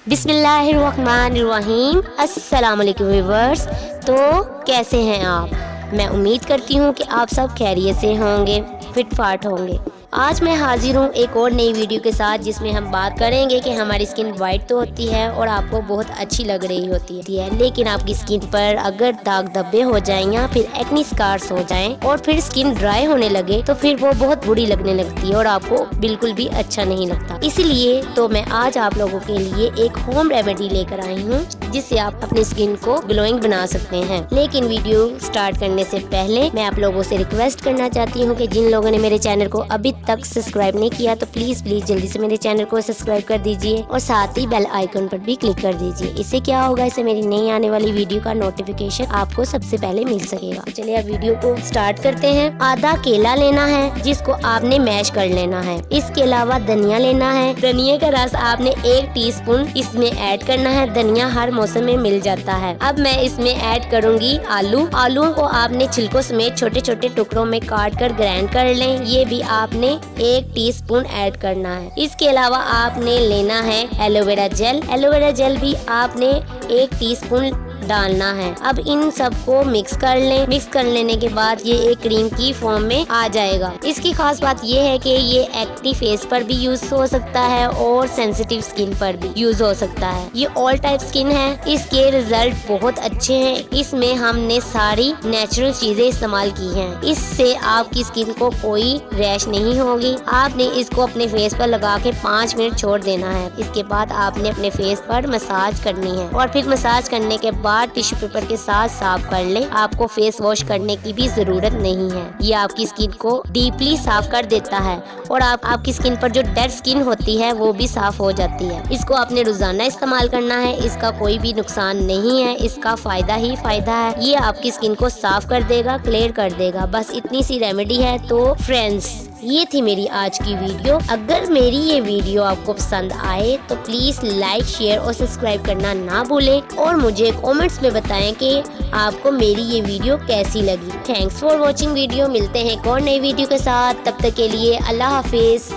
बिस्मिल्लाहिर्रहमानिर्रहीम। अस्सलाम वालेकुम व्यूअर्स। तो कैसे हैं आप? मैं उम्मीद करती हूँ कि आप सब खैरियत से होंगे, फिट फाट होंगे। आज मैं हाजिर हूँ एक और नई वीडियो के साथ, जिसमें हम बात करेंगे कि हमारी स्किन वाइट तो होती है और आपको बहुत अच्छी लग रही होती है, लेकिन आपकी स्किन पर अगर दाग धब्बे हो जाएं या फिर एक्नी स्कार्स हो जाएं और फिर स्किन ड्राई होने लगे तो फिर वो बहुत बुरी लगने लगती है और आपको बिल्कुल भी अच्छा नहीं लगता। इसीलिए तो मैं आज आप लोगों के लिए एक होम रेमेडी लेकर आई हूँ, जिससे आप अपनी स्किन को ग्लोइंग बना सकते हैं। लेकिन वीडियो स्टार्ट करने से पहले मैं आप लोगों से रिक्वेस्ट करना चाहती हूँ कि जिन लोगों ने मेरे चैनल को अभी तक सब्सक्राइब नहीं किया तो प्लीज जल्दी से मेरे चैनल को सब्सक्राइब कर दीजिए और साथ ही बेल आइकन पर भी क्लिक कर दीजिए। इससे क्या होगा, इससे मेरी नई आने वाली वीडियो का नोटिफिकेशन आपको सबसे पहले मिल सकेगा। तो चलिए अब वीडियो को स्टार्ट करते हैं। आधा केला लेना है, जिसको आपने मैश कर लेना है। इसके अलावा धनिया लेना है। धनिया का रस आपने 1 टीस्पून इसमें ऐड करना है। धनिया हर मौसम में मिल जाता है। अब मैं इसमें ऐड करूंगी आलूओं को आपने छिलकों समेत छोटे छोटे टुकड़ों में काट कर ग्राइंड कर लें। ये भी आपने 1 टीस्पून ऐड करना है। इसके अलावा आपने लेना है एलोवेरा जेल भी आपने 1 टीस्पून डालना है। अब इन सबको मिक्स कर लें। मिक्स कर लेने के बाद ये एक क्रीम की फॉर्म में आ जाएगा। इसकी खास बात ये है कि ये एक्नी फेस पर भी यूज हो सकता है और सेंसिटिव स्किन पर भी यूज हो सकता है। ये ऑल टाइप स्किन है। इसके रिजल्ट बहुत अच्छे हैं। इसमें हमने सारी नेचुरल चीजें इस्तेमाल की हैं। इससे आपकी स्किन को कोई रैश नहीं होगी। आपने इसको अपने फेस पर लगा के 5 मिनट छोड़ देना है। इसके बाद आपने अपने फेस पर मसाज करनी है और फिर मसाज करने के बाद टिश्यू पेपर के साथ साफ कर लें। आपको फेस वॉश करने की भी जरूरत नहीं है। ये आपकी स्किन को डीपली साफ कर देता है और आपकी स्किन पर जो डेड स्किन होती है वो भी साफ हो जाती है। इसको आपने रोजाना इस्तेमाल करना है। इसका कोई भी नुकसान नहीं है, इसका फायदा ही फायदा है। ये आपकी स्किन को साफ कर देगा, क्लियर कर देगा। बस इतनी सी रेमेडी है। तो फ्रेंड्स, ये थी मेरी आज की वीडियो। अगर मेरी ये वीडियो आपको पसंद आए तो प्लीज लाइक, शेयर और सब्सक्राइब करना ना भूलें और मुझे कमेंट्स में बताएं कि आपको मेरी ये वीडियो कैसी लगी। Thanks for watching video. मिलते हैं एक और नई वीडियो के साथ। तब तक के लिए अल्लाह हाफिज।